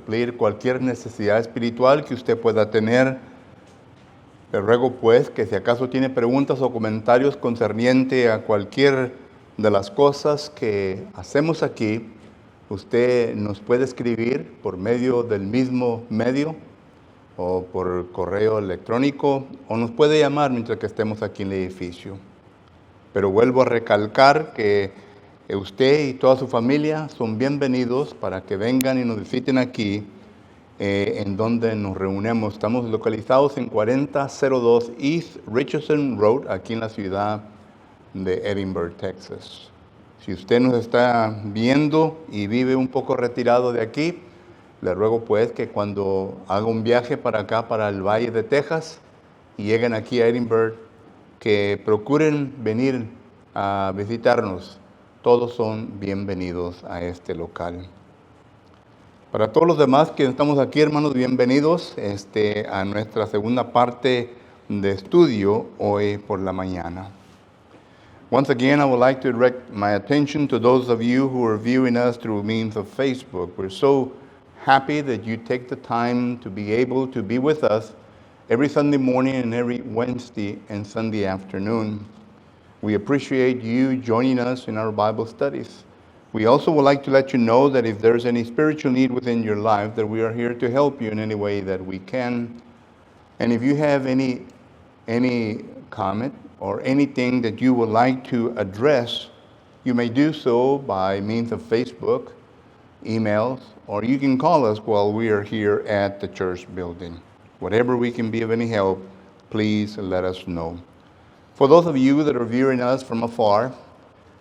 suplir cualquier necesidad espiritual que usted pueda tener. Le ruego pues que si acaso tiene preguntas o comentarios concerniente a cualquier de las cosas que hacemos aquí, usted nos puede escribir por medio del mismo medio o por correo electrónico o nos puede llamar mientras que estemos aquí en el edificio. Pero vuelvo a recalcar que usted y toda su familia son bienvenidos para que vengan y nos visiten aquí en donde nos reunimos. Estamos localizados en 4002 East Richardson Road, aquí en la ciudad de Edinburg, Texas. Si usted nos está viendo y vive un poco retirado de aquí, le ruego pues que cuando haga un viaje para acá, para el Valle de Texas, y lleguen aquí a Edinburg, que procuren venir a visitarnos. Todos son bienvenidos a este local. Para todos los demás que estamos aquí, hermanos, bienvenidos a nuestra segunda parte de estudio hoy por la mañana. Once again, I would like to direct my attention to those of you who are viewing us through means of Facebook. We're so happy that you take the time to be able to be with us every Sunday morning and every Wednesday and Sunday afternoon. We appreciate you joining us in our Bible studies. We also would like to let you know that if there's any spiritual need within your life, that we are here to help you in any way that we can. And if you have any comment or anything that you would like to address, you may do so by means of Facebook, emails, or you can call us while we are here at the church building. Whatever we can be of any help, please let us know. For those of you that are viewing us from afar,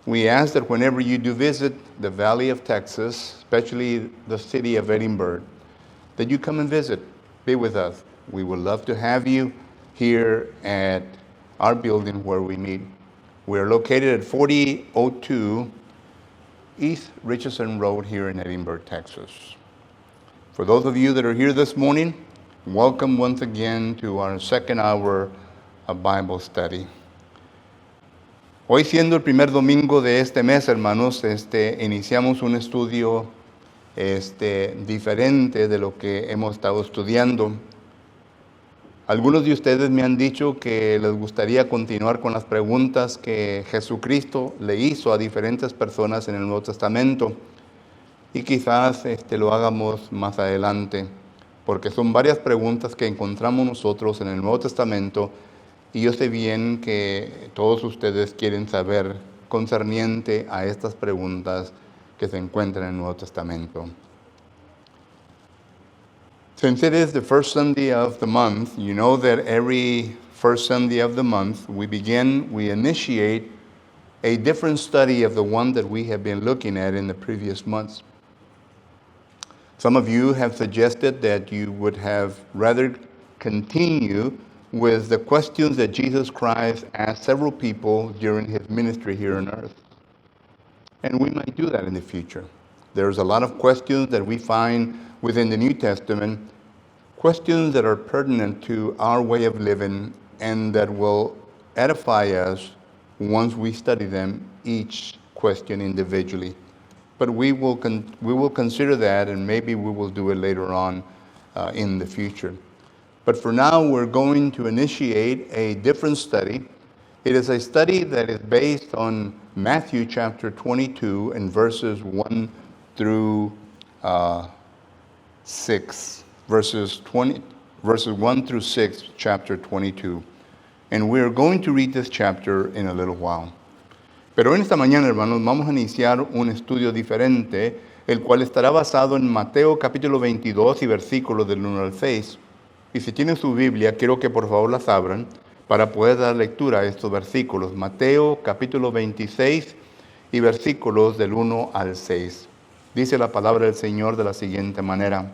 we ask that whenever you do visit the Valley of Texas, especially the city of Edinburg, that you come and visit, be with us. We would love to have you here at our building where we meet. We are located at 4002 East Richardson Road here in Edinburg, Texas. For those of you that are here this morning, welcome once again to our second hour of Bible study. Hoy, siendo el primer domingo de este mes, hermanos, iniciamos un estudio diferente de lo que hemos estado estudiando. Algunos de ustedes me han dicho que les gustaría continuar con las preguntas que Jesucristo le hizo a diferentes personas en el Nuevo Testamento, y quizás lo hagamos más adelante, porque son varias preguntas que encontramos nosotros en el Nuevo Testamento. Y yo sé bien que todos ustedes quieren saber concerniente a estas preguntas que se encuentran en el Nuevo Testamento. Since it is the first Sunday of the month, you know that every first Sunday of the month we initiate a different study of the one that we have been looking at in the previous months. Some of you have suggested that you would have rather continue with the questions that Jesus Christ asked several people during his ministry here on earth. And we might do that in the future. There's a lot of questions that we find within the New Testament, questions that are pertinent to our way of living and that will edify us once we study them, each question individually. But we will consider that, and maybe we will do it later on in the future. But for now, we're going to initiate a different study. It is a study that is based on Matthew chapter 22 and verses 1 through 6. Verses 1 through 6, chapter 22. And we're going to read this chapter in a little while. Pero en esta mañana, hermanos, vamos a iniciar un estudio diferente, el cual estará basado en Mateo capítulo 22 y versículos del 1 al 6. Y si tienen su Biblia, quiero que por favor las abran para poder dar lectura a estos versículos. Mateo capítulo 26 y versículos del 1 al 6. Dice la palabra del Señor de la siguiente manera.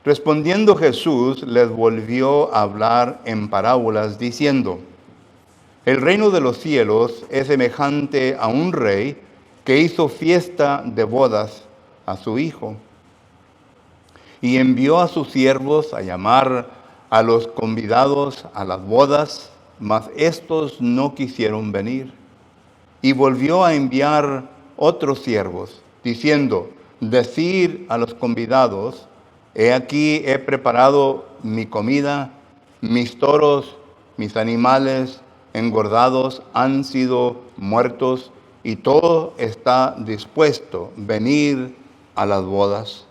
Respondiendo Jesús, les volvió a hablar en parábolas diciendo: El reino de los cielos es semejante a un rey que hizo fiesta de bodas a su hijo. Y envió a sus siervos a llamar a los convidados a las bodas, mas estos no quisieron venir. Y volvió a enviar otros siervos, diciendo: decir a los convidados, he aquí he preparado mi comida, mis toros, mis animales engordados han sido muertos y todo está dispuesto, venir a las bodas.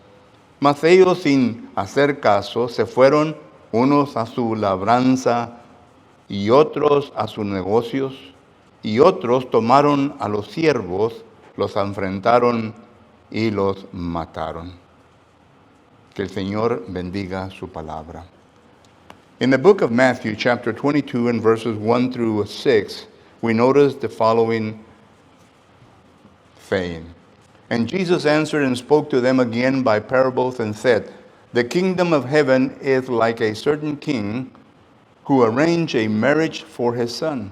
Mas ellos, sin hacer caso, se fueron unos a su labranza y otros a sus negocios, y otros tomaron a los siervos, los enfrentaron y los mataron. Que el Señor bendiga su palabra. In the book of Matthew, chapter 22, and verses 1 through 6, we notice the following saying. And Jesus answered and spoke to them again by parables and said, the kingdom of heaven is like a certain king who arranged a marriage for his son.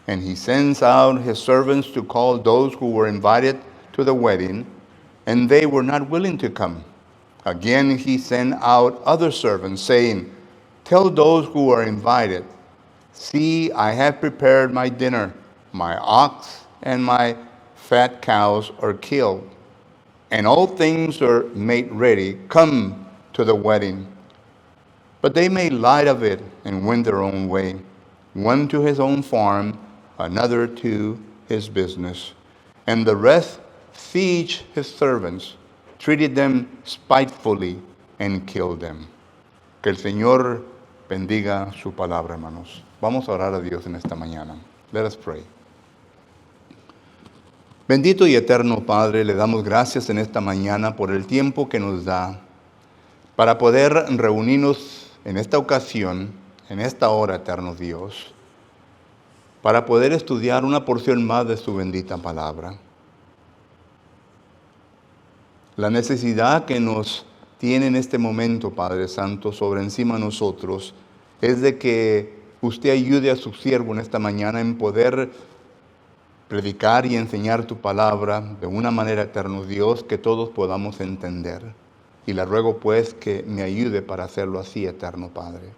And he sends out his servants to call those who were invited to the wedding, and they were not willing to come. Again he sent out other servants, saying, tell those who are invited, see, I have prepared my dinner. My ox and my fat cows are killed, and all things are made ready. Come to the wedding. But they made light of it and went their own way, one to his own farm, another to his business. And the rest sieged his servants, treated them spitefully, and killed them. Que el Señor bendiga su palabra, hermanos. Vamos a orar a Dios en esta mañana. Let us pray. Bendito y eterno Padre, le damos gracias en esta mañana por el tiempo que nos da para poder reunirnos en esta ocasión, en esta hora, eterno Dios, para poder estudiar una porción más de su bendita palabra. La necesidad que nos tiene en este momento, Padre Santo, sobre encima de nosotros, es de que usted ayude a su siervo en esta mañana en poder predicar y enseñar tu palabra de una manera, eterno Dios, que todos podamos entender. Y le ruego pues que me ayude para hacerlo así, eterno Padre.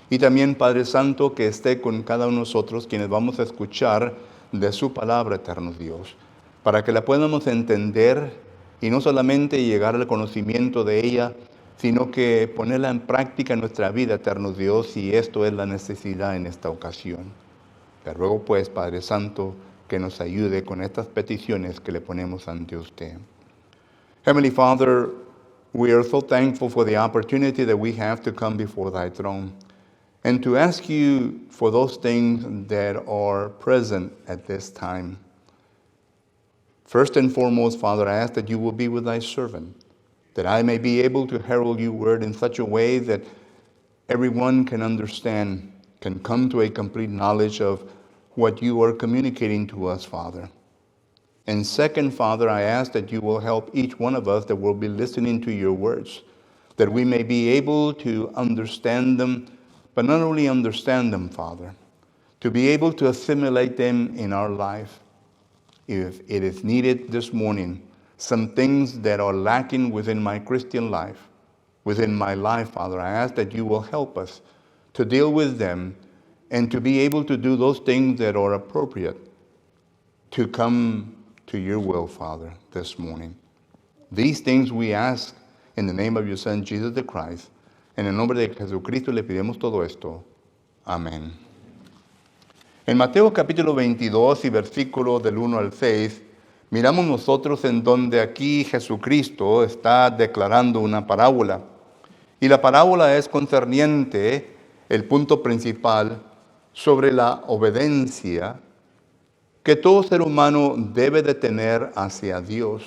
Y también, Padre Santo, que esté con cada uno de nosotros quienes vamos a escuchar de su palabra, eterno Dios, para que la podamos entender y no solamente llegar al conocimiento de ella, sino que ponerla en práctica en nuestra vida, eterno Dios, y esto es la necesidad en esta ocasión. Le ruego pues, Padre Santo, que nos ayude con estas peticiones que le ponemos ante usted. Heavenly Father, we are so thankful for the opportunity that we have to come before thy throne and to ask you for those things that are present at this time. First and foremost, Father, I ask that you will be with thy servant, that I may be able to herald your word in such a way that everyone can understand, can come to a complete knowledge of what you are communicating to us, Father. And second, Father, I ask that you will help each one of us that will be listening to your words, that we may be able to understand them, but not only understand them, Father, to be able to assimilate them in our life. If it is needed this morning, some things that are lacking within my Christian life, within my life, Father, I ask that you will help us to deal with them and to be able to do those things that are appropriate to come to your will, Father, this morning. These things we ask in the name of your Son, Jesus the Christ. En el nombre de Jesucristo le pedimos todo esto. Amén. En Mateo capítulo 22 y versículo del 1 al 6, miramos nosotros en donde aquí Jesucristo está declarando una parábola. Y la parábola es concerniente, el punto principal, sobre la obediencia que todo ser humano debe de tener hacia Dios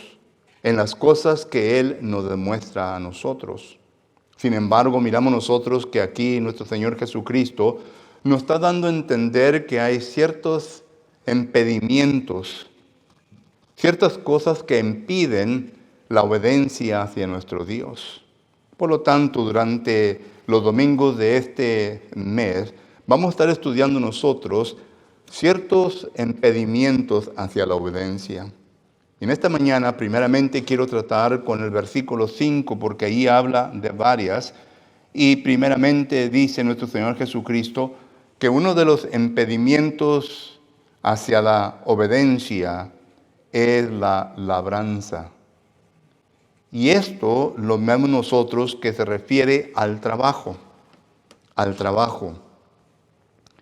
en las cosas que Él nos demuestra a nosotros. Sin embargo, miramos nosotros que aquí nuestro Señor Jesucristo nos está dando a entender que hay ciertos impedimentos, ciertas cosas que impiden la obediencia hacia nuestro Dios. Por lo tanto, durante los domingos de este mes, vamos a estar estudiando nosotros ciertos impedimentos hacia la obediencia. En esta mañana, primeramente, quiero tratar con el versículo 5, porque ahí habla de varias. Y primeramente dice nuestro Señor Jesucristo que uno de los impedimentos hacia la obediencia es la labranza. Y esto lo vemos nosotros que se refiere al trabajo. Al trabajo.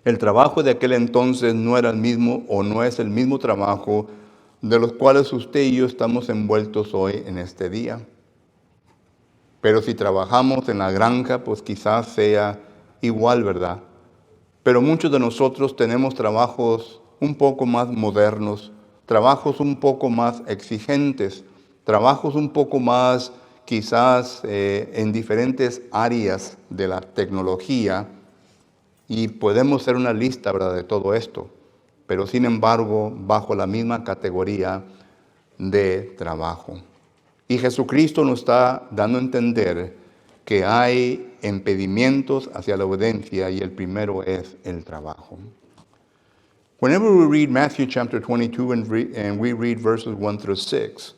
El trabajo de aquel entonces no era el mismo o no es el mismo trabajo de los cuales usted y yo estamos envueltos hoy en este día. Pero si trabajamos en la granja, pues quizás sea igual, ¿verdad? Pero muchos de nosotros tenemos trabajos un poco más modernos, trabajos un poco más exigentes, trabajos un poco más quizás en diferentes áreas de la tecnología, y podemos hacer una lista, ¿verdad?, de todo esto, pero sin embargo bajo la misma categoría de trabajo. Y Jesucristo nos está dando a entender que hay impedimentos hacia la obediencia y el primero es el trabajo. Whenever we read Matthew chapter 22 and we read verses 1 through 6,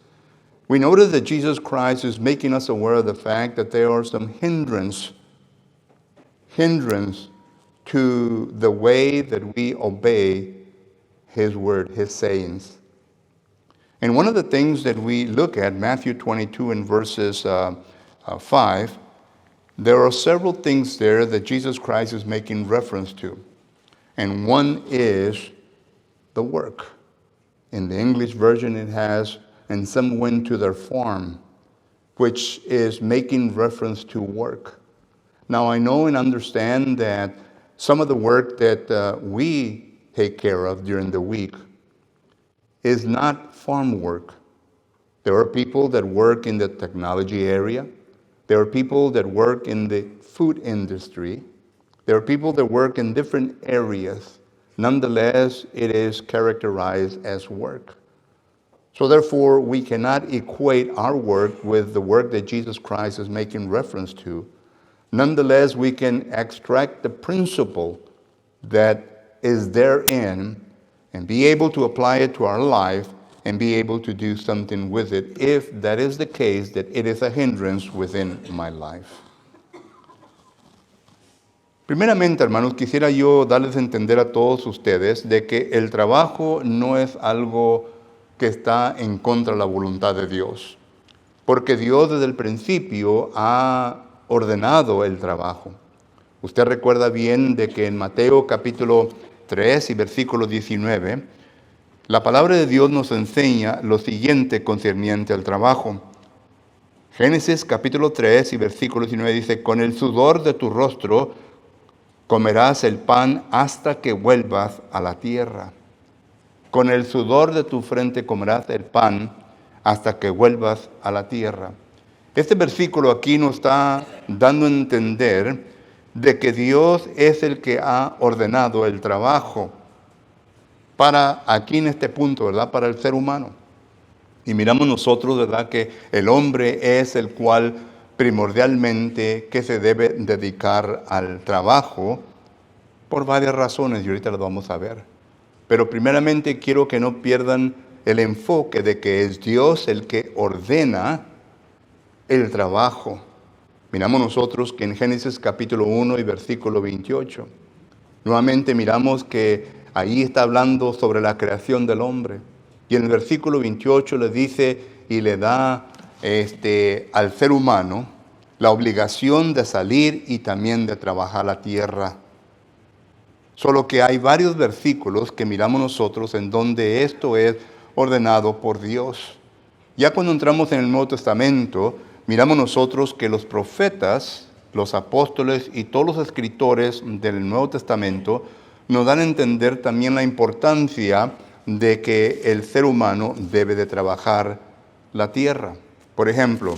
we notice that Jesus Christ is making us aware of the fact that there are some hindrance to the way that we obey His word, His sayings. And one of the things that we look at, Matthew 22 and verses 5, there are several things there that Jesus Christ is making reference to. And one is the work. In the English version it has, and some went to their farm, which is making reference to work. Now I know and understand that some of the work that we take care of during the week is not farm work. There are people that work in the technology area. There are people that work in the food industry. There are people that work in different areas. Nonetheless, it is characterized as work. So therefore, we cannot equate our work with the work that Jesus Christ is making reference to. Nonetheless, we can extract the principle that is therein and be able to apply it to our life and be able to do something with it, if that is the case, that it is a hindrance within my life. Primeramente, hermanos, quisiera yo darles a entender a todos ustedes de que el trabajo no es algo que está en contra de la voluntad de Dios, porque Dios desde el principio ha ordenado el trabajo. Usted recuerda bien de que en Mateo capítulo 3 y versículo 19, la palabra de Dios nos enseña lo siguiente concerniente al trabajo. Génesis capítulo 3 y versículo 19 dice: con el sudor de tu rostro comerás el pan hasta que vuelvas a la tierra. Con el sudor de tu frente comerás el pan hasta que vuelvas a la tierra. Este versículo aquí nos está dando a entender de que Dios es el que ha ordenado el trabajo para aquí en este punto, ¿verdad?, para el ser humano. Y miramos nosotros, ¿verdad?, que el hombre es el cual primordialmente que se debe dedicar al trabajo por varias razones, y ahorita las vamos a ver. Pero primeramente quiero que no pierdan el enfoque de que es Dios el que ordena el trabajo. Miramos nosotros que en Génesis capítulo 1 y versículo 28, nuevamente miramos que ahí está hablando sobre la creación del hombre. Y en el versículo 28 le dice y le da al ser humano la obligación de salir y también de trabajar la tierra. Solo que hay varios versículos que miramos nosotros en donde esto es ordenado por Dios. Ya cuando entramos en el Nuevo Testamento, miramos nosotros que los profetas, los apóstoles y todos los escritores del Nuevo Testamento nos dan a entender también la importancia de que el ser humano debe de trabajar la tierra. Por ejemplo,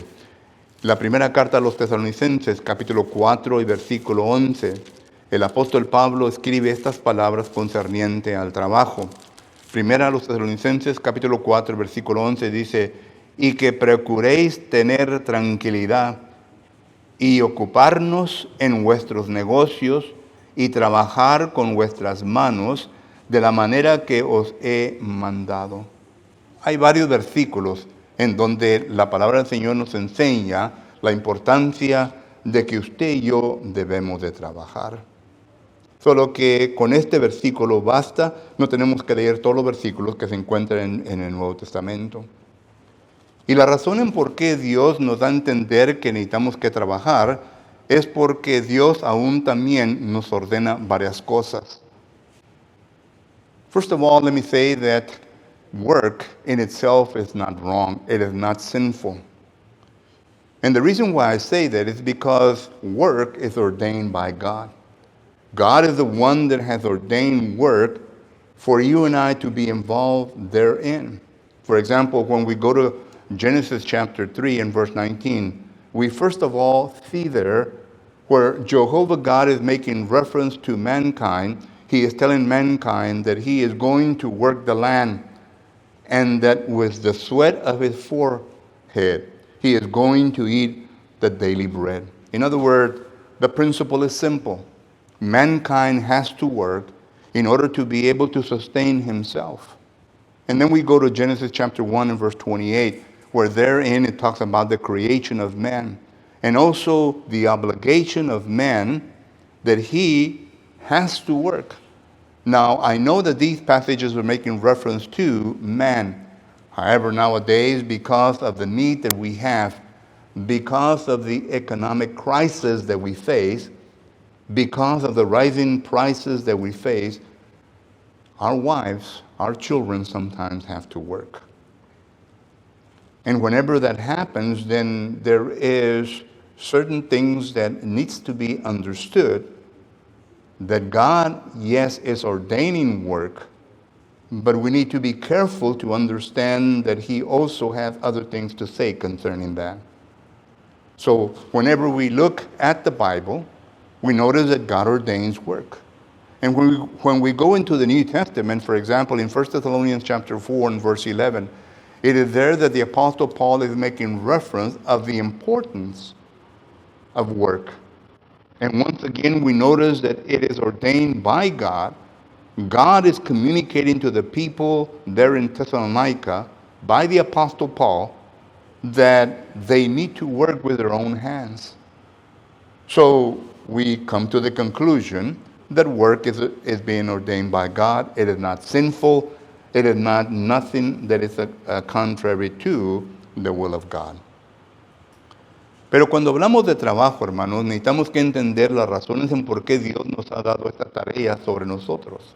la primera carta a los Tesalonicenses, capítulo 4 y versículo 11, el apóstol Pablo escribe estas palabras concerniente al trabajo. Primera a los Tesalonicenses, capítulo 4, versículo 11, dice: y que procuréis tener tranquilidad y ocuparnos en vuestros negocios y trabajar con vuestras manos de la manera que os he mandado. Hay varios versículos en donde la palabra del Señor nos enseña la importancia de que usted y yo debemos de trabajar. Solo que con este versículo basta, no tenemos que leer todos los versículos que se encuentran en el Nuevo Testamento. Y la razón en por qué Dios nos da a entender que necesitamos que trabajar es porque Dios aún también nos ordena varias cosas. First of all, let me say that work in itself is not wrong. It is not sinful. And the reason why I say that is because work is ordained by God. God is the one that has ordained work for you and I to be involved therein. For example, when we go to Genesis chapter 3 and verse 19, we first of all see there where Jehovah God is making reference to mankind. He is telling mankind that he is going to work the land, and that with the sweat of his forehead, he is going to eat the daily bread. In other words, the principle is simple. Mankind has to work in order to be able to sustain himself. And then we go to Genesis chapter 1 and verse 28, where therein it talks about the creation of man, and also the obligation of man that he has to work. Now, I know that these passages are making reference to man. However, nowadays, because of the need that we have, because of the economic crisis that we face, because of the rising prices that we face, our wives, our children sometimes have to work. And whenever that happens, then there is certain things that needs to be understood, that God, yes, is ordaining work, but we need to be careful to understand that he also has other things to say concerning that. So whenever we look at the Bible, we notice that God ordains work. And when we go into the New Testament, for example, in 1 Thessalonians chapter 4 and verse 11, it is there that the Apostle Paul is making reference of the importance of work. And once again, we notice that it is ordained by God. God is communicating to the people there in Thessalonica by the Apostle Paul that they need to work with their own hands. So we come to the conclusion that work is being ordained by God. It is not sinful. It is not nothing that is contrary to the will of God. Pero cuando hablamos de trabajo, hermanos, necesitamos que entender las razones en por qué Dios nos ha dado esta tarea sobre nosotros.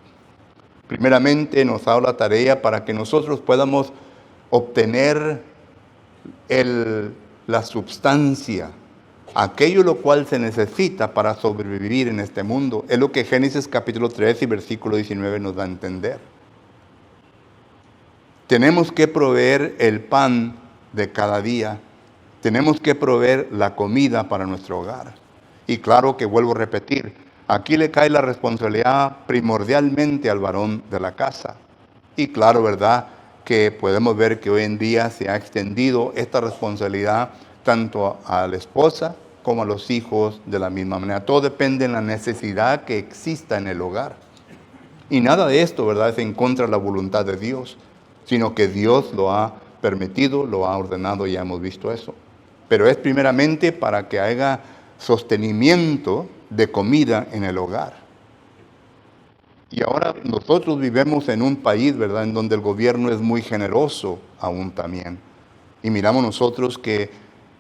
Primeramente, nos ha dado la tarea para que nosotros podamos obtener la substancia, aquello lo cual se necesita para sobrevivir en este mundo. Es lo que Génesis capítulo 3 y versículo 19 nos da a entender. Tenemos que proveer el pan de cada día. Tenemos que proveer la comida para nuestro hogar. Y claro que vuelvo a repetir, aquí le cae la responsabilidad primordialmente al varón de la casa. Y claro, ¿verdad?, que podemos ver que hoy en día se ha extendido esta responsabilidad tanto a la esposa como a los hijos de la misma manera. Todo depende de la necesidad que exista en el hogar. Y nada de esto, ¿verdad?, es en contra de la voluntad de Dios, sino que Dios lo ha permitido, lo ha ordenado, y ya hemos visto eso. Pero es primeramente para que haya sostenimiento de comida en el hogar. Y ahora nosotros vivimos en un país, ¿verdad?, en donde el gobierno es muy generoso aún también. Y miramos nosotros que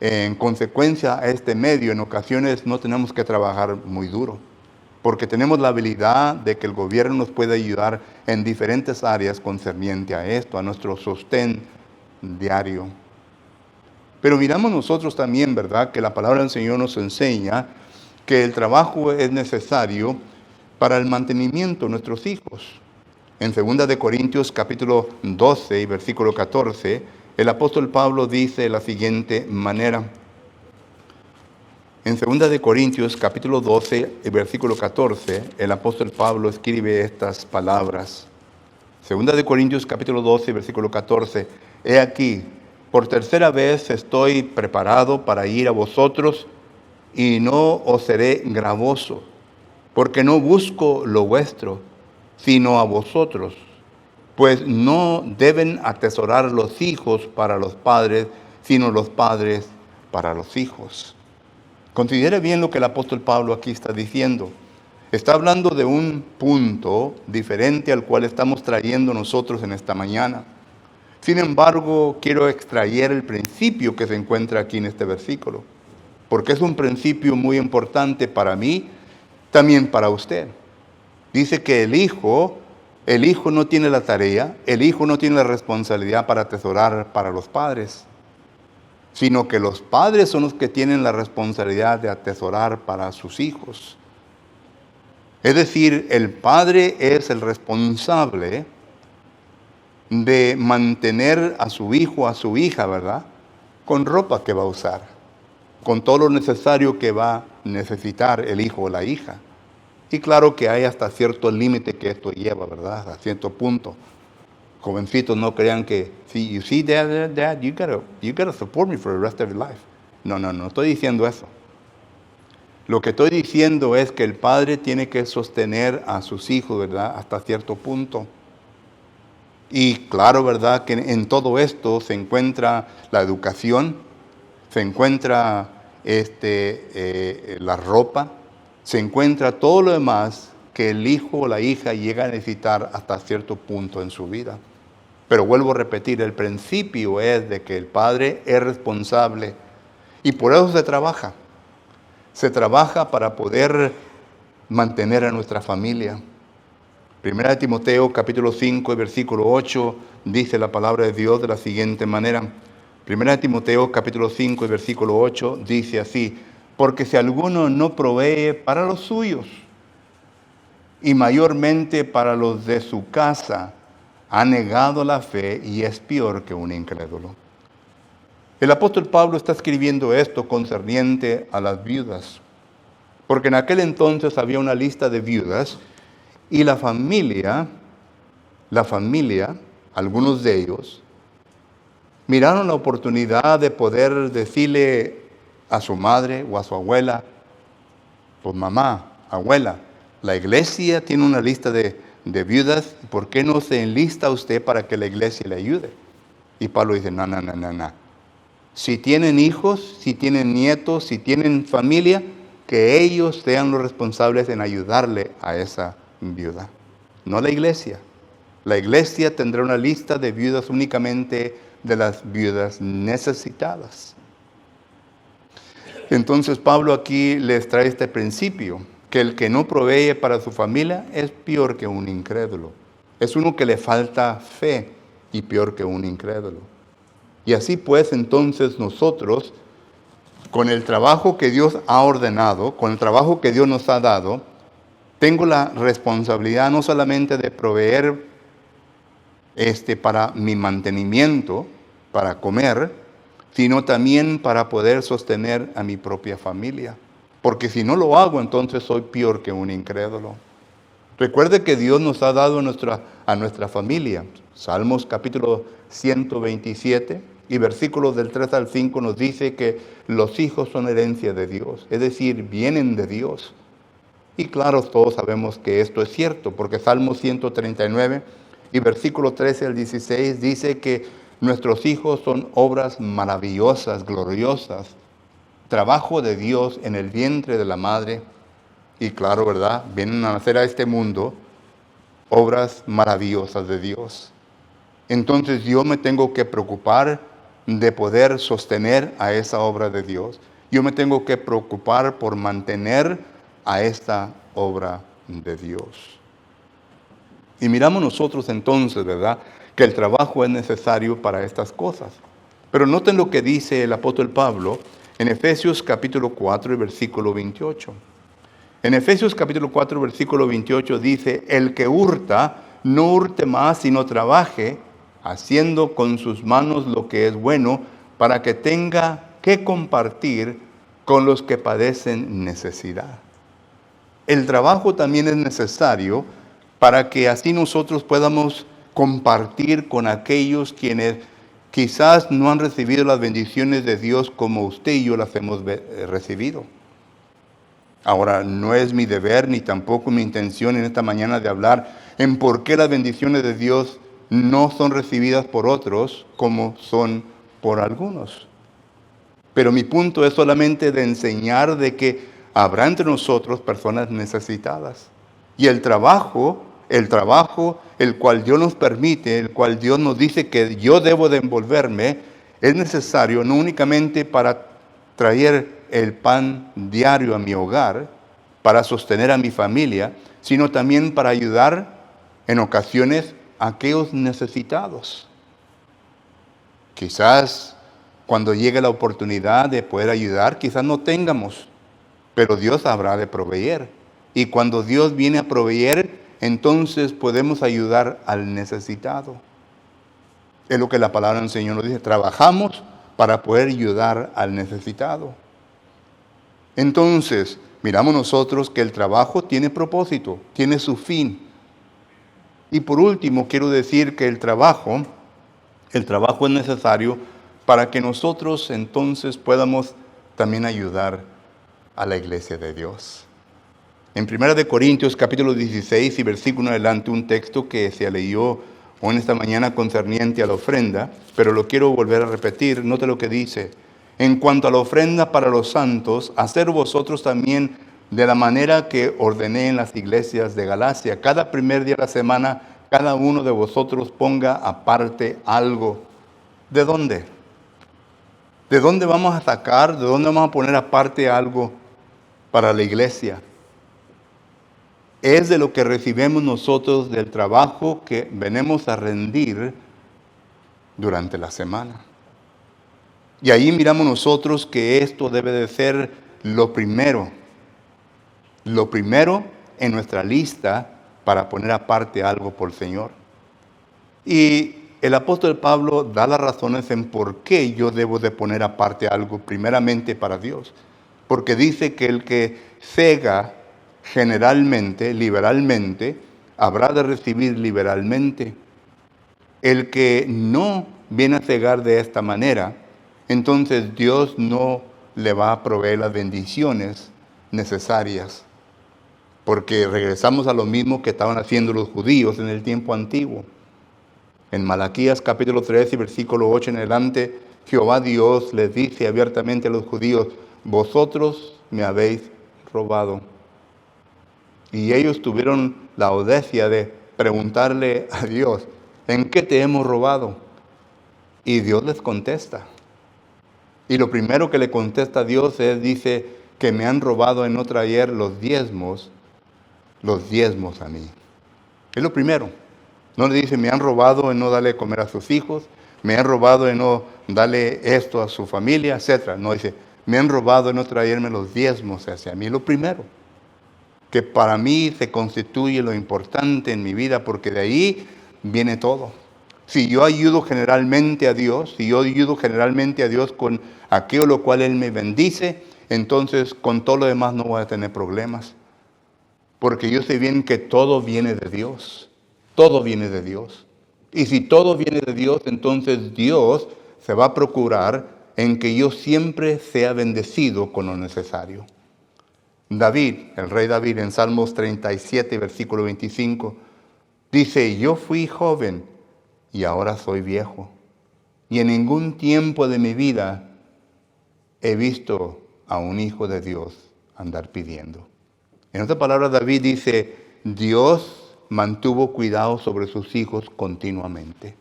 en consecuencia a este medio, en ocasiones no tenemos que trabajar muy duro, porque tenemos la habilidad de que el gobierno nos puede ayudar en diferentes áreas concerniente a esto, a nuestro sostén diario. Pero miramos nosotros también, ¿verdad?, que la palabra del Señor nos enseña que el trabajo es necesario para el mantenimiento de nuestros hijos. En 2 de Corintios capítulo 12 y versículo 14, el apóstol Pablo dice de la siguiente manera. En 2 de Corintios capítulo 12 y versículo 14, el apóstol Pablo escribe estas palabras. 2 de Corintios capítulo 12 y versículo 14, he aquí, por tercera vez estoy preparado para ir a vosotros y no os seré gravoso, porque no busco lo vuestro, sino a vosotros. Pues no deben atesorar los hijos para los padres, sino los padres para los hijos. Considere bien lo que el apóstol Pablo aquí está diciendo. Está hablando de un punto diferente al cual estamos trayendo nosotros en esta mañana. Sin embargo, quiero extraer el principio que se encuentra aquí en este versículo, porque es un principio muy importante para mí, también para usted. Dice que el hijo no tiene la tarea, el hijo no tiene la responsabilidad para atesorar para los padres, sino que los padres son los que tienen la responsabilidad de atesorar para sus hijos. Es decir, el padre es el responsable de mantener a su hijo, a su hija, ¿verdad? Con ropa que va a usar, con todo lo necesario que va a necesitar el hijo o la hija. Y claro que hay hasta cierto límite que esto lleva, ¿verdad? A cierto punto. Jovencitos, no crean que, you see, dad, you gotta support me for the rest of your life. No estoy diciendo eso. Lo que estoy diciendo es que el padre tiene que sostener a sus hijos, ¿verdad? Hasta cierto punto. Y claro, ¿verdad? Que en todo esto se encuentra la educación, se encuentra la ropa, se encuentra todo lo demás que el hijo o la hija llega a necesitar hasta cierto punto en su vida. Pero vuelvo a repetir, el principio es de que el padre es responsable y por eso se trabaja. Se trabaja para poder mantener a nuestra familia. Primera de Timoteo capítulo 5 y versículo 8 dice la palabra de Dios de la siguiente manera. Primera de Timoteo capítulo 5 y versículo 8 dice así: porque si alguno no provee para los suyos y mayormente para los de su casa, ha negado la fe y es peor que un incrédulo. El apóstol Pablo está escribiendo esto concerniente a las viudas, porque en aquel entonces había una lista de viudas y la familia, algunos de ellos, miraron la oportunidad de poder decirle a su madre o a su abuela: pues mamá, abuela, la iglesia tiene una lista de viudas, ¿por qué no se enlista usted para que la iglesia le ayude? Y Pablo dice, no. Si tienen hijos, si tienen nietos, si tienen familia, que ellos sean los responsables en ayudarle a esa viuda, no la iglesia. La iglesia tendrá una lista de viudas únicamente de las viudas necesitadas. Entonces Pablo aquí les trae este principio, que el que no provee para su familia es peor que un incrédulo. Es uno que le falta fe y peor que un incrédulo. Y así pues entonces nosotros, con el trabajo que Dios ha ordenado, con el trabajo que Dios nos ha dado, tengo la responsabilidad no solamente de proveer para mi mantenimiento, para comer, sino también para poder sostener a mi propia familia. Porque si no lo hago, entonces soy peor que un incrédulo. Recuerde que Dios nos ha dado a nuestra familia. Salmos capítulo 127 y versículos del 3 al 5 nos dice que los hijos son herencia de Dios, es decir, vienen de Dios. Y claro, todos sabemos que esto es cierto, porque Salmo 139 y versículo 13 al 16 dice que nuestros hijos son obras maravillosas, gloriosas, trabajo de Dios en el vientre de la madre. Y claro, ¿verdad? Vienen a nacer a este mundo obras maravillosas de Dios. Entonces yo me tengo que preocupar de poder sostener a esa obra de Dios. Yo me tengo que preocupar por mantener a esta obra de Dios. Y miramos nosotros entonces, ¿verdad?, que el trabajo es necesario para estas cosas. Pero noten lo que dice el apóstol Pablo en Efesios capítulo 4 y versículo 28. En Efesios capítulo 4 versículo 28 dice: el que hurta, no hurte más, sino trabaje, haciendo con sus manos lo que es bueno, para que tenga que compartir con los que padecen necesidad. El trabajo también es necesario para que así nosotros podamos compartir con aquellos quienes quizás no han recibido las bendiciones de Dios como usted y yo las hemos recibido. Ahora, no es mi deber ni tampoco mi intención en esta mañana de hablar en por qué las bendiciones de Dios no son recibidas por otros como son por algunos. Pero mi punto es solamente de enseñar de que habrá entre nosotros personas necesitadas. Y el trabajo el trabajo, el cual Dios nos permite, el cual Dios nos dice que yo debo de envolverme, es necesario no únicamente para traer el pan diario a mi hogar, para sostener a mi familia, sino también para ayudar en ocasiones a aquellos necesitados. Quizás cuando llegue la oportunidad de poder ayudar, quizás no tengamos, pero Dios habrá de proveer. Y cuando Dios viene a proveer, entonces podemos ayudar al necesitado. Es lo que la palabra del Señor nos dice. Trabajamos para poder ayudar al necesitado. Entonces, miramos nosotros que el trabajo tiene propósito, tiene su fin. Y por último, quiero decir que el trabajo es necesario para que nosotros entonces podamos también ayudar a la iglesia de Dios. En 1 Corintios capítulo 16 y versículo adelante, un texto que se leyó en esta mañana concerniente a la ofrenda, pero lo quiero volver a repetir. Note lo que dice: en cuanto a la ofrenda para los santos, hacer vosotros también de la manera que ordené en las iglesias de Galacia. Cada primer día de la semana, cada uno de vosotros ponga aparte algo. ¿De dónde? ¿De dónde vamos a sacar? ¿De dónde vamos a poner aparte algo para la iglesia? Es de lo que recibimos nosotros del trabajo que venimos a rendir durante la semana. Y ahí miramos nosotros que esto debe de ser lo primero en nuestra lista para poner aparte algo por el Señor. Y el apóstol Pablo da las razones en por qué yo debo de poner aparte algo primeramente para Dios. Porque dice que el que cega generalmente, liberalmente, habrá de recibir liberalmente. El que no viene a cegar de esta manera, entonces Dios no le va a proveer las bendiciones necesarias. Porque regresamos a lo mismo que estaban haciendo los judíos en el tiempo antiguo. En Malaquías capítulo 3 y versículo 8 en adelante, Jehová Dios les dice abiertamente a los judíos: vosotros me habéis robado. Y ellos tuvieron la audacia de preguntarle a Dios: ¿en qué te hemos robado? Y Dios les contesta. Y lo primero que le contesta a Dios dice que me han robado en no traer los diezmos a mí. Es lo primero. No le dice: me han robado en no darle de comer a sus hijos, me han robado en no darle esto a su familia, etc. No, dice: me han robado en no traerme los diezmos hacia mí. Lo primero, que para mí se constituye lo importante en mi vida, porque de ahí viene todo. Si yo ayudo generalmente a Dios, con aquello lo cual Él me bendice, entonces con todo lo demás no voy a tener problemas. Porque yo sé bien que todo viene de Dios. Todo viene de Dios. Y si todo viene de Dios, entonces Dios se va a procurar en que yo siempre sea bendecido con lo necesario. David, el rey David, en Salmos 37, versículo 25, dice: yo fui joven y ahora soy viejo, y en ningún tiempo de mi vida he visto a un hijo de Dios andar pidiendo. En otras palabras, David dice: Dios mantuvo cuidado sobre sus hijos continuamente.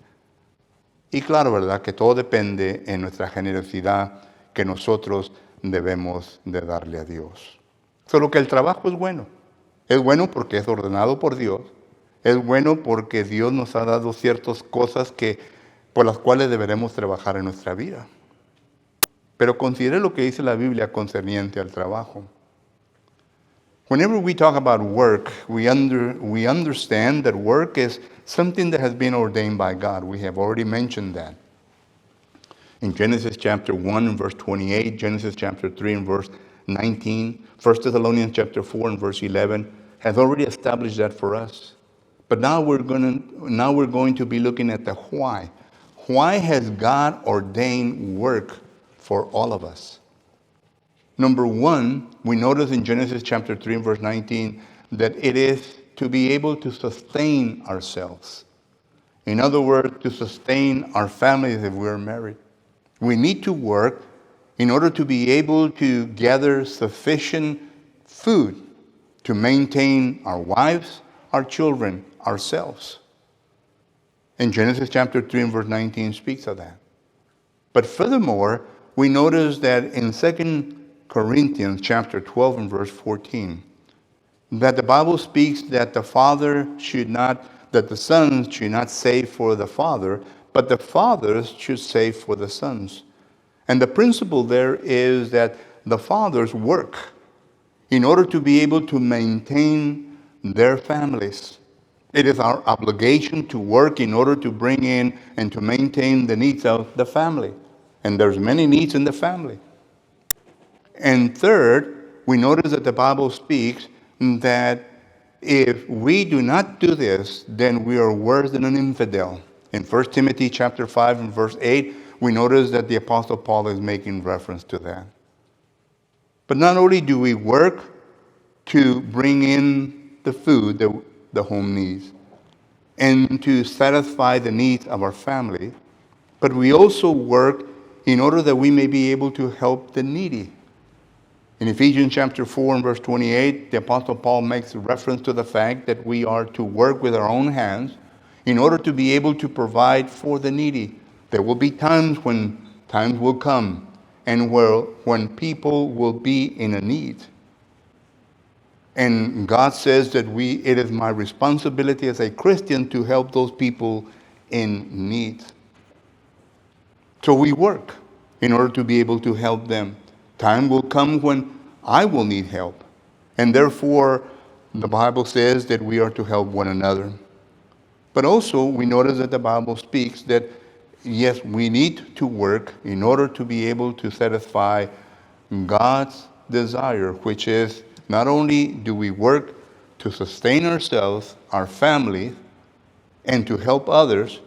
Y claro, ¿verdad?, que todo depende en nuestra generosidad que nosotros debemos de darle a Dios. Solo que el trabajo es bueno. Es bueno porque es ordenado por Dios. Es bueno porque Dios nos ha dado ciertas cosas por las cuales deberemos trabajar en nuestra vida. Pero considere lo que dice la Biblia concerniente al trabajo. Whenever we talk about work, we understand that work is something that has been ordained by God. We have already mentioned that. In Genesis chapter 1 and verse 28, Genesis chapter 3 and verse 19, 1 Thessalonians chapter 4 and verse 11 has already established that for us. But now we're going to be looking at the why. Why has God ordained work for all of us? Number one, we notice in Genesis chapter 3 and verse 19 that it is to be able to sustain ourselves. In other words, to sustain our families if we're married. We need to work in order to be able to gather sufficient food to maintain our wives, our children ourselves. And Genesis chapter 3 and verse 19 speaks of that. But furthermore, we notice that in 2 Corinthians chapter 12 and verse 14, that the Bible speaks that the sons should not save for the father, but the fathers should save for the sons. And the principle there is that the fathers work in order to be able to maintain their families. It is our obligation to work in order to bring in and to maintain the needs of the family. And there's many needs in the family. And third, we notice that the Bible speaks that if we do not do this, then we are worse than an infidel. In 1 Timothy chapter 5 and verse 8, we notice that the Apostle Paul is making reference to that. But not only do we work to bring in the food that the home needs and to satisfy the needs of our family, but we also work in order that we may be able to help the needy. In Ephesians chapter 4 and verse 28, the Apostle Paul makes reference to the fact that we are to work with our own hands in order to be able to provide for the needy. There will be times will come and when people will be in a need. And God says that it is my responsibility as a Christian to help those people in need. So we work in order to be able to help them. Time will come when I will need help. And therefore, the Bible says that we are to help one another. But also, we notice that the Bible speaks that, yes, we need to work in order to be able to satisfy God's desire, which is not only do we work to sustain ourselves, our family, and to help others,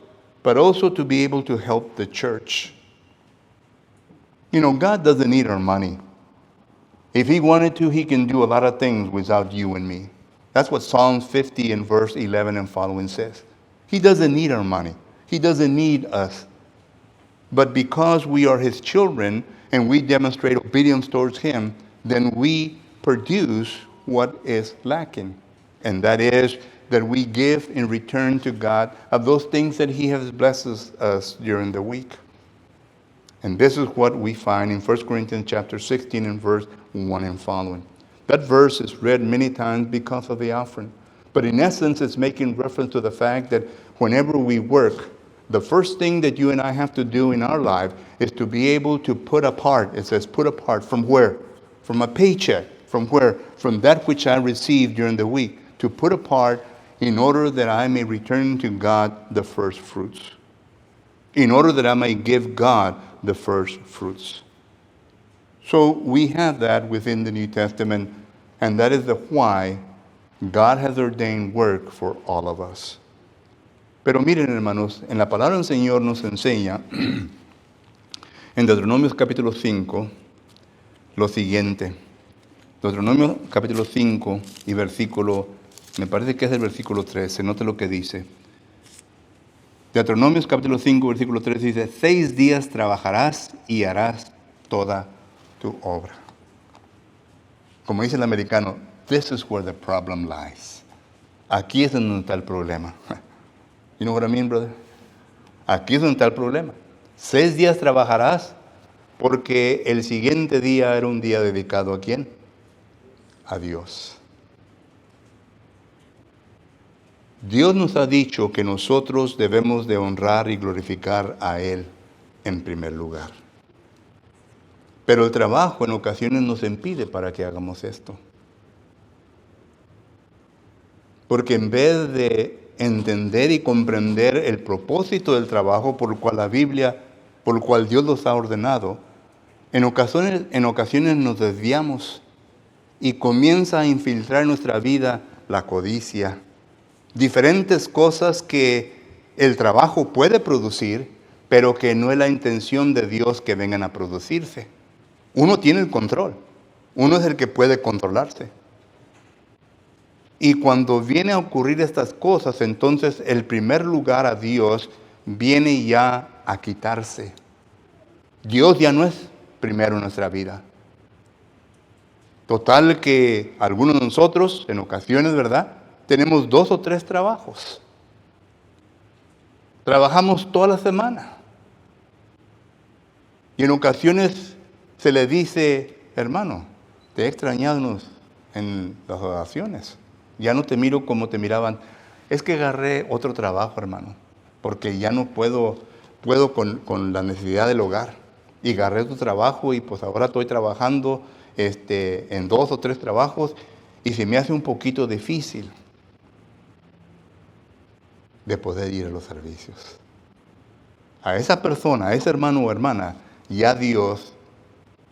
but also to be able to help the church. You know, God doesn't need our money. If He wanted to, He can do a lot of things without you and me. That's what Psalms 50 and verse 11 and following says. He doesn't need our money. He doesn't need us. But because we are His children and we demonstrate obedience towards Him, then we produce what is lacking. And that is that we give in return to God of those things that He has blessed us during the week. And this is what we find in 1 Corinthians chapter 16 and verse 1 and following. That verse is read many times because of the offering. But in essence, it's making reference to the fact that whenever we work, the first thing that you and I have to do in our life is to be able to put apart. It says put apart from where? From a paycheck. From where? From that which I received during the week. To put apart in order that I may return to God the first fruits. In order that I may give God the first fruits. So we have that within the New Testament, and that is the why God has ordained work for all of us. Pero miren, hermanos, en la palabra del Señor nos enseña en Deuteronomio capítulo 5 lo siguiente. Deuteronomio capítulo 5 y versículo, me parece que es el versículo 13, note lo que dice. Deuteronomio capítulo 5, versículo 3 dice, 6 días trabajarás y harás toda tu obra. Como dice el americano, this is where the problem lies. Aquí es donde está el problema. You know what I mean, brother? Aquí es donde está el problema. 6 días trabajarás porque el siguiente día era un día dedicado ¿a quién? A Dios. Dios nos ha dicho que nosotros debemos de honrar y glorificar a Él en primer lugar. Pero el trabajo en ocasiones nos impide para que hagamos esto. Porque en vez de entender y comprender el propósito del trabajo por el cual la Biblia, por el cual Dios los ha ordenado, en ocasiones nos desviamos y comienza a infiltrar en nuestra vida la codicia. Diferentes cosas que el trabajo puede producir, pero que no es la intención de Dios que vengan a producirse. Uno tiene el control. Uno es el que puede controlarse. Y cuando viene a ocurrir estas cosas, entonces el primer lugar a Dios viene ya a quitarse. Dios ya no es primero en nuestra vida. Total que algunos de nosotros, en ocasiones, ¿verdad?, tenemos 2 o 3 trabajos. Trabajamos toda la semana. Y en ocasiones se le dice, hermano, te he extrañado en las oraciones. Ya no te miro como te miraban. Es que agarré otro trabajo, hermano, porque ya no puedo con la necesidad del hogar. Y agarré otro trabajo y pues ahora estoy trabajando en 2 o 3 trabajos y se me hace un poquito difícil de poder ir a los servicios. A esa persona, a ese hermano o hermana, ya Dios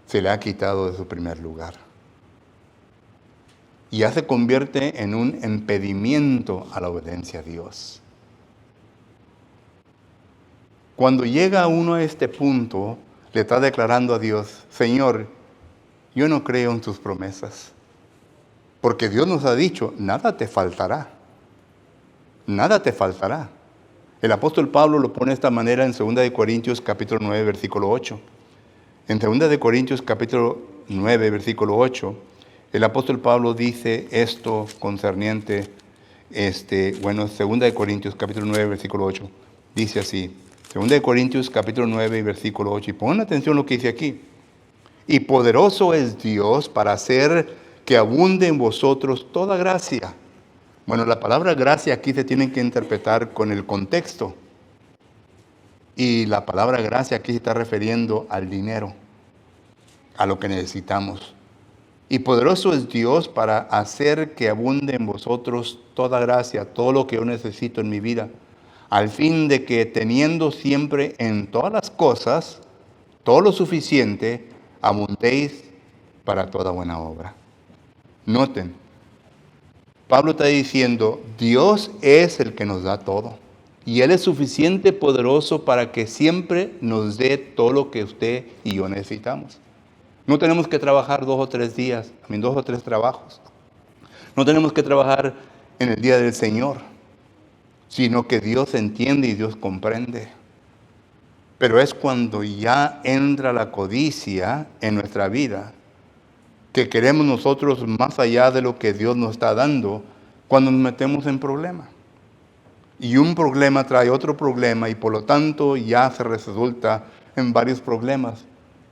se le ha quitado de su primer lugar. Y ya se convierte en un impedimento a la obediencia a Dios. Cuando llega uno a este punto, le está declarando a Dios, Señor, yo no creo en tus promesas. Porque Dios nos ha dicho, nada te faltará. Nada te faltará. El apóstol Pablo lo pone de esta manera en 2 Corintios capítulo 9, versículo 8. En 2 Corintios capítulo 9, versículo 8, el apóstol Pablo dice esto concerniente, 2 Corintios capítulo 9, versículo 8, dice así, 2 Corintios capítulo 9, versículo 8, y pongan atención a lo que dice aquí. Y poderoso es Dios para hacer que abunde en vosotros toda gracia. Bueno, la palabra gracia aquí se tiene que interpretar con el contexto. Y la palabra gracia aquí se está refiriendo al dinero, a lo que necesitamos. Y poderoso es Dios para hacer que abunde en vosotros toda gracia, todo lo que yo necesito en mi vida, al fin de que teniendo siempre en todas las cosas, todo lo suficiente, abundéis para toda buena obra. Noten, Pablo está diciendo, Dios es el que nos da todo. Y Él es suficiente poderoso para que siempre nos dé todo lo que usted y yo necesitamos. No tenemos que trabajar 2 o 3 días, 2 o 3 trabajos. No tenemos que trabajar en el día del Señor, sino que Dios entiende y Dios comprende. Pero es cuando ya entra la codicia en nuestra vida, que queremos nosotros más allá de lo que Dios nos está dando, cuando nos metemos en problemas. Y un problema trae otro problema y por lo tanto ya se resulta en varios problemas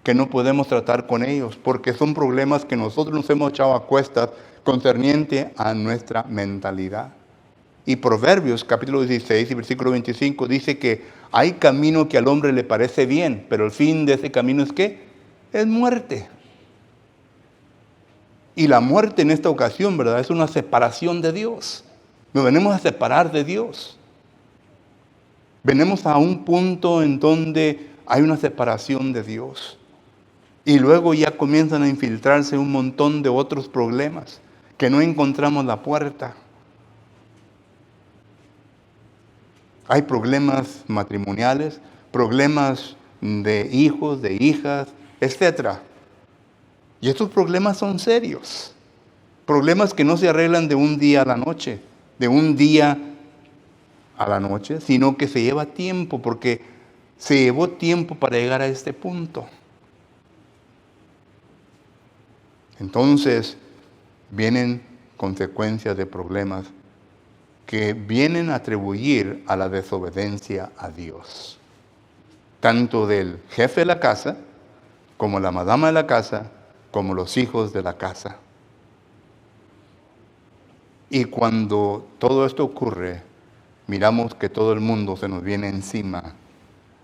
que no podemos tratar con ellos, porque son problemas que nosotros nos hemos echado a cuestas concerniente a nuestra mentalidad. Y Proverbios capítulo 16 y versículo 25 dice que hay camino que al hombre le parece bien, pero el fin de ese camino es ¿qué? Es muerte. Y la muerte en esta ocasión, ¿verdad? Es una separación de Dios. Nos venimos a separar de Dios. Venimos a un punto en donde hay una separación de Dios. Y luego ya comienzan a infiltrarse un montón de otros problemas que no encontramos la puerta. Hay problemas matrimoniales, problemas de hijos, de hijas, etc. Y estos problemas son serios. Problemas que no se arreglan de un día a la noche, sino que se lleva tiempo, porque se llevó tiempo para llegar a este punto. Entonces, vienen consecuencias de problemas que vienen a atribuir a la desobediencia a Dios. Tanto del jefe de la casa, como la madama de la casa, como los hijos de la casa. Y cuando todo esto ocurre, miramos que todo el mundo se nos viene encima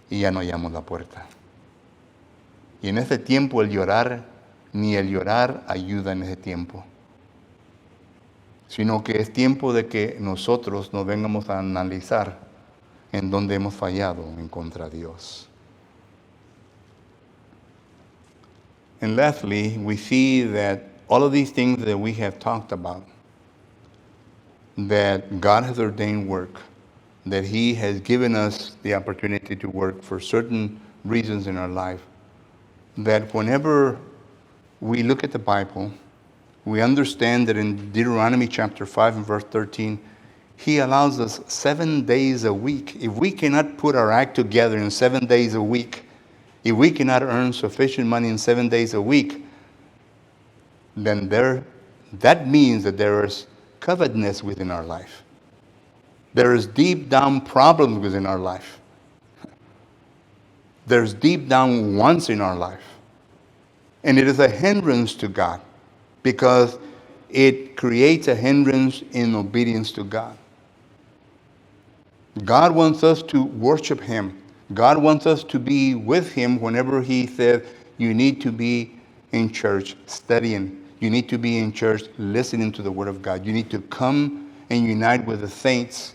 y ya no hallamos la puerta. Y en ese tiempo ni el llorar ayuda en ese tiempo. Sino que es tiempo de que nosotros nos vengamos a analizar en dónde hemos fallado en contra de Dios. And lastly, we see that all of these things that we have talked about, that God has ordained work, that He has given us the opportunity to work for certain reasons in our life, that whenever we look at the Bible, we understand that in Deuteronomy chapter 5 and verse 13, He allows us 7 days a week. If we cannot put our act together in 7 days a week, if we cannot earn sufficient money in 7 days a week, then that means that there is covetousness within our life. There's deep down problems within our life. There's deep down wants in our life. And it is a hindrance to God because it creates a hindrance in obedience to God. God wants us to worship Him. God wants us to be with Him whenever He says, you need to be in church studying. You need to be in church listening to the Word of God. You need to come and unite with the saints.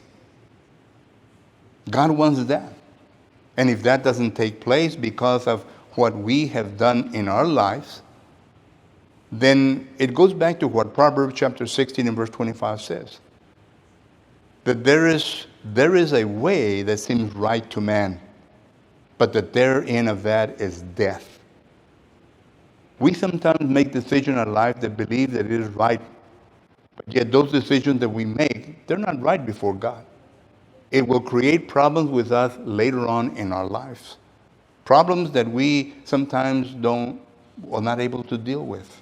God wants that. And if that doesn't take place because of what we have done in our lives, then it goes back to what Proverbs chapter 16 and verse 25 says. That there is a way that seems right to man, but that therein of that is death. We sometimes make decisions in our life that believe that it is right, but yet those decisions that we make, they're not right before God. It will create problems with us later on in our lives. Problems that we sometimes are not able to deal with.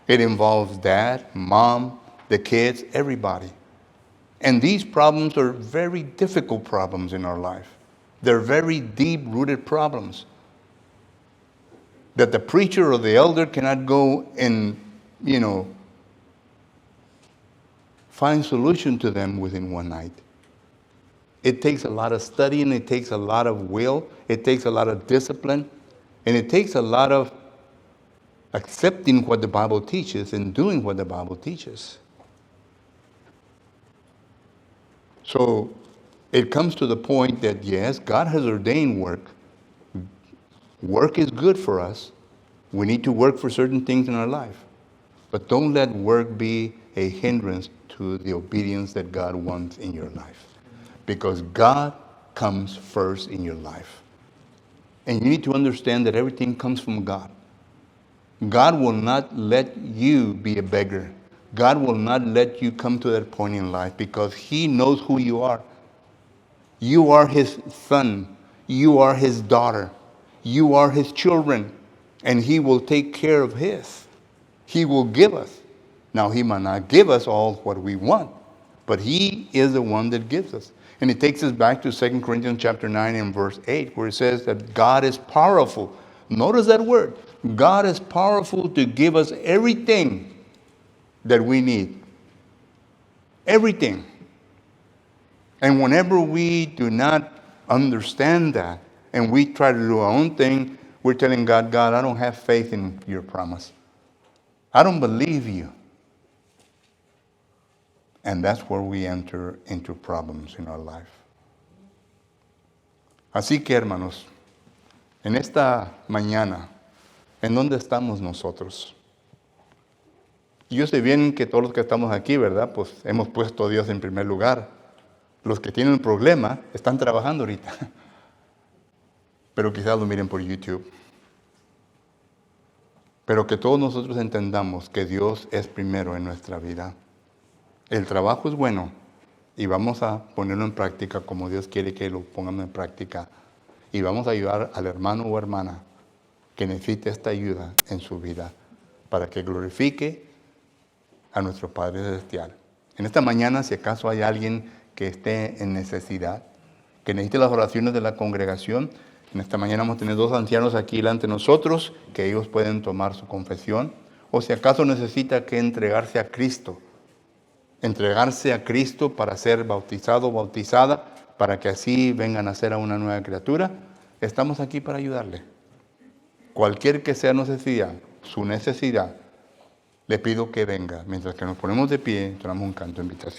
It involves dad, mom, the kids, everybody. And these problems are very difficult problems in our life. They're very deep-rooted problems that the preacher or the elder cannot go and, find solution to them within one night. It takes a lot of studying, it takes a lot of will, it takes a lot of discipline, and it takes a lot of accepting what the Bible teaches and doing what the Bible teaches. So it comes to the point that, yes, God has ordained work. Work is good for us. We need to work for certain things in our life. But don't let work be a hindrance to the obedience that God wants in your life. Because God comes first in your life. And you need to understand that everything comes from God. God will not let you be a beggar. God will not let you come to that point in life because He knows who you are. You are His son. You are His daughter. You are His children. And He will take care of His. He will give us. Now, He might not give us all what we want, but He is the one that gives us. And it takes us back to 2 Corinthians chapter 9 and verse 8, where it says that God is powerful. Notice that word. God is powerful to give us everything that we need. Everything. And whenever we do not understand that, and we try to do our own thing, we're telling God, God, I don't have faith in your promise. I don't believe you. And that's where we enter into problems in our life. Así que, hermanos, en esta mañana, ¿en dónde estamos nosotros? Yo sé bien que todos los que estamos aquí, ¿verdad? Pues hemos puesto a Dios en primer lugar. Los que tienen un problema están trabajando ahorita. Pero quizás lo miren por YouTube. Pero que todos nosotros entendamos que Dios es primero en nuestra vida. El trabajo es bueno y vamos a ponerlo en práctica como Dios quiere que lo pongamos en práctica. Y vamos a ayudar al hermano o hermana que necesite esta ayuda en su vida para que glorifique a nuestro Padre Celestial. En esta mañana, si acaso hay alguien que esté en necesidad, que necesite las oraciones de la congregación, en esta mañana vamos a tener 2 ancianos aquí delante de nosotros, que ellos pueden tomar su confesión, o si acaso necesita que entregarse a Cristo para ser bautizado o bautizada, para que así vengan a ser a una nueva criatura, estamos aquí para ayudarle. Cualquier que sea su necesidad, le pido que venga. Mientras que nos ponemos de pie, tomamos un canto de invitación.